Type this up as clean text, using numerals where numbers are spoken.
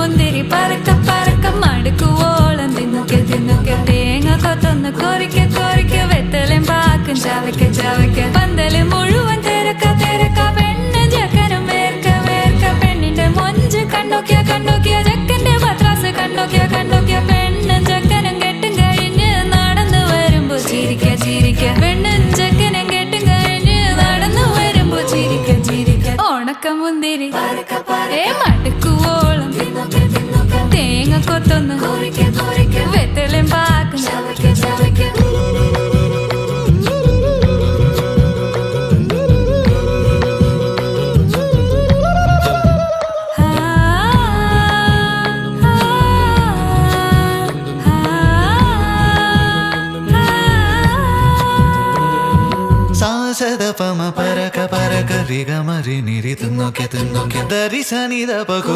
മുന്തിരി പറക്ക പറക്ക മടുക്കുവോളം തിന്നുക്കെ തിന്നുക്കെ തേങ്ങ കൊത്തൊന്ന് കൊറിക്ക കൊറിക്ക വെത്തലും പാക്കും ചവയ്ക്ക ചവയ്ക്ക പന്തല് മുഴുവൻ തിരക്ക തിരക്ക പെണ്ണ് ജക്കനും വേർക്ക വേർക്ക പെണ്ണിന്റെ മൊഞ്ച് കണ്ടോക്കിയ കണ്ടോക്കിയ ജക്കന്റെ പത്രാസ് കണ്ടോക്കിയ കണ്ടോക്കിയ പെണ്ണും ജക്കനും കെട്ടും കഴിഞ്ഞ് നടന്നു വരുമ്പോ ചിരിക്ക ചിരിക്ക പെണ്ണും ജക്കനും കെട്ടും കഴിഞ്ഞ് നടന്നു വരുമ്പോ ചിരിക്ക ചിരിക്ക ഉണക്ക മുന്തിരി മടുക്കുവോളം തേങ്ങ കൊത്തൊന്ന് വെത്തലും പാക്കും സാസദപമ പരക പരക രിഗമരി നിരി തിന്നോക്കെ തിന്നോക്കെ ദരി സനിദ പകു